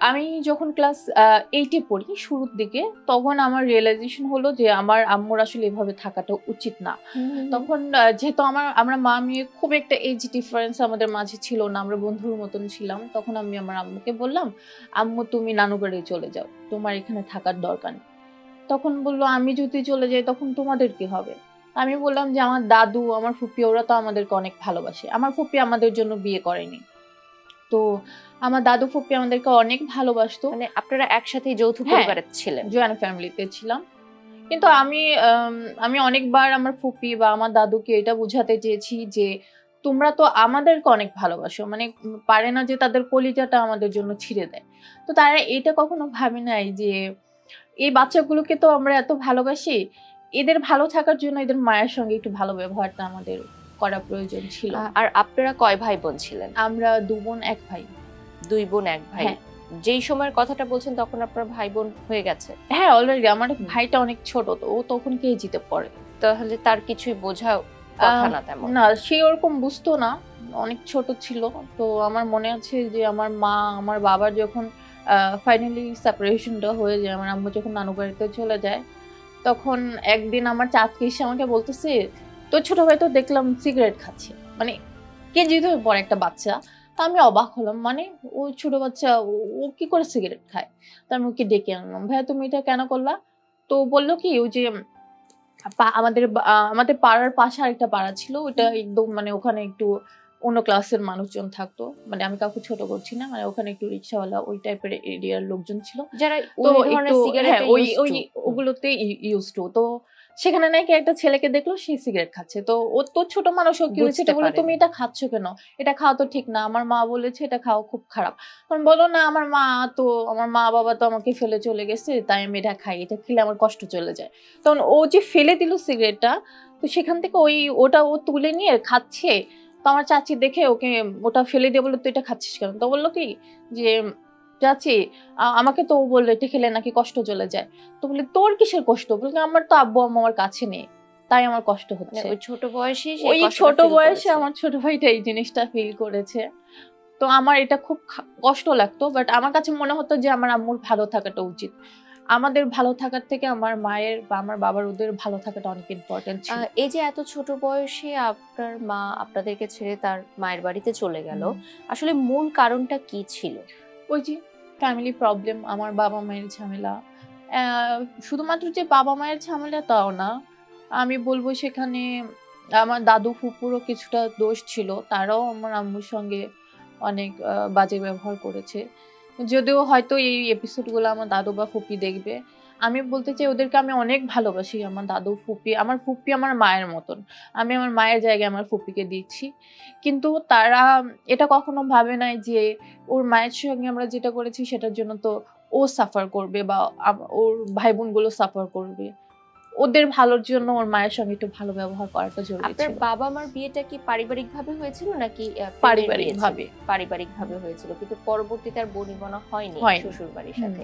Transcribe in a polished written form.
আমি যখন ক্লাস 8 এ পড়ি শুরুর দিকে, তখন আমার রিয়ালাইজেশন হলো যে আমার আম্মুর আসলে এভাবে থাকাটা উচিত না। তখন যেহেতু আমরা মা মেয়ে খুব একটা এজ ডিফারেন্স আমাদের মাঝে ছিল না, আমরা বন্ধুর মতন ছিলাম। তখন আমি আমার আম্মুকে বললাম, আম্মু তুমি নানু বাড়ি চলে যাও, তোমার এখানে থাকার দরকার নেই। তখন বলল, আমি যদি চলে যাই তখন তোমাদের কি হবে? আমি বললাম যে আমার দাদু, আমার ফুপি ওরা তো আমাদেরকে অনেক ভালোবাসে। আমার ফুপি আমাদের জন্য বিয়ে করেনি, তো আমার দাদু ফুপি আমাদেরকে অনেক ভালোবাসতো। মানে আপনারা একসাথে যৌথ পরিবারে ছিলেন, জয়েন্ট ফ্যামিলিতে ছিলাম। কিন্তু আমি অনেকবার আমার ফুপি বা আমার দাদুকে এটা বোঝাতে চেয়েছি যে তোমরা তো আমাদেরকে অনেক ভালোবাসো, মানে পারে না যে তাদের কলিজাটা আমাদের জন্য ছিঁড়ে দেয়। তো তারা এটা কখনো ভাবে নাই যে এই বাচ্চাগুলোকে তো আমরা এত ভালোবাসি, এদের ভালো থাকার জন্য এদের মায়ের সঙ্গে একটু ভালো ব্যবহারটা আমাদের করা প্রয়োজন ছিল। আর আপনারা কয় ভাই বোন ছিলেন? আমরা 2 বোন 1 ভাই। 2 বোন 1 ভাই। যেই সময়ের কথাটা বলছেন তখন আপনার ভাই বোন হয়ে গেছে? হ্যাঁ, অলরেডি। আমার ভাইটা অনেক ছোট, তো ও তখন কেজিতে পড়ে। তাহলে তার কিছুই বোঝা কথা না তেমন? না, সে ওরকম বুঝতো না, অনেক ছোট ছিল। তো আমার মনে আছে যে আমার মা আমার বাবার যখন ফাইনালি সেপারেশনটা হয়ে যায়, আমার আম্মু যখন নানু বাড়িতে চলে যায়, তখন একদিন আমার চাচি এসে আমাকে বলতেছে, তোর ছোট ভাই তো দেখলাম সিগারেট খাচ্ছে, মানে কেজিতে পড়ে একটা বাচ্চা। তা আমি অবাক হলাম, মানে ও ছোট বাচ্চা, ও কি করে সিগারেট খায়? তো আমি ওকে ডেকে আনলাম, ভাইয়া তুমি এটা কেন করলা? তো বললো কি, ওই যে আমাদের পাড়ার পাশে আরেকটা পাড়া ছিল, ওটা একদম মানে ওখানে একটু অন্য ক্লাসের মানুষজন থাকতো, মানে আমি কাউকে ছোট করছি না, মানে ওখানে একটু রিক্সাওয়ালা ওই টাইপের এরিয়ার লোকজন ছিল যারা তো ওই ধরনের সিগারেট ওগুলোতে ইউজ টু। তো সেখানে নাকি একটা ছেলেকে দেখলো সে সিগারেট খাচ্ছে, তো ও তো ছোট মানুষ, ও কি হয়েছে বলে তুমি এটা খাচ্ছ কেন? এটা খাওয়া তো ঠিক না, আমার মা বলেছে এটা খাওয়া খুব খারাপ। তখন বলো না, আমার মা বাবা তো আমাকে ফেলে চলে গেছে, তাই আমি এটা খাই, এটা খেলে আমার কষ্ট চলে যায়। তখন ও যে ফেলে দিল সিগারেটটা, তো সেখান থেকে ওটা ও তুলে নিয়ে খাচ্ছে। তো আমার চাচি দেখে ওকে ওটা ফেলে দিয়ে বললো, তুই এটা খাচ্ছিস কেন? তো বললো কি যে চাচি আমাকে তো ও বললো এটা খেলে নাকি কষ্ট চলে যায়। তো বলি তোর কিসের কষ্ট? বলি আমার তো আব্বু আম্মু আমার কাছে নেই, তাই আমার কষ্ট হচ্ছে। ওই ছোট বয়সে আমার ছোট ভাইটা এই জিনিসটা ফিল করেছে। তো আমার এটা খুব কষ্ট লাগতো, বাট আমার কাছে মনে হতো যে আমার আম্মুর ভালো থাকাটা উচিত। আমাদের ভালো থাকার থেকে আমার মায়ের বা আমার বাবার ওদের ভালো থাকাটা অনেক ইম্পর্টেন্ট ছিল। এই যে এত ছোট বয়সে আপনার মা আপনাদেরকে ছেড়ে তার মায়ের বাড়িতে চলে গেল, আসলে মূল কারণটা কি ছিল? ওই যে ফ্যামিলি প্রবলেম, আমার বাবা মায়ের ঝামেলা। শুধুমাত্র যে বাবা মায়ের ঝামেলা তাও না, আমি বলবো সেখানে আমার দাদু ফুপুরও কিছুটা দোষ ছিল, তারাও আমার আম্মুর সঙ্গে অনেক বাজে ব্যবহার করেছে। যদিও হয়তো এই এপিসোডগুলো আমার দাদু বা ফুপি দেখবে, আমি বলতে চাই ওদেরকে আমি অনেক ভালোবাসি। আমার দাদু ফুপি, আমার ফুপি আমার মায়ের মতন, আমি আমার মায়ের জায়গায় আমার ফুপিকে দিচ্ছি। কিন্তু তারা এটা কখনো ভাবে নাই যে ওর মায়ের সঙ্গে আমরা যেটা করেছি সেটার জন্য তো ও সাফার করবে বা ওর ভাই বোনগুলো সাফার করবে। ওদের ভালোর জন্য ওর মায়ের সঙ্গে একটু ভালো ব্যবহার করাটা জরুরি ছিল। আপনার বাবা মার বিয়েটা কি পারিবারিকভাবে হয়েছিল নাকি পারিবারিকভাবে হয়েছিল, কিন্তু পরবর্তীতে আর বনিবনা হয়নি শ্বশুর বাড়ির সাথে?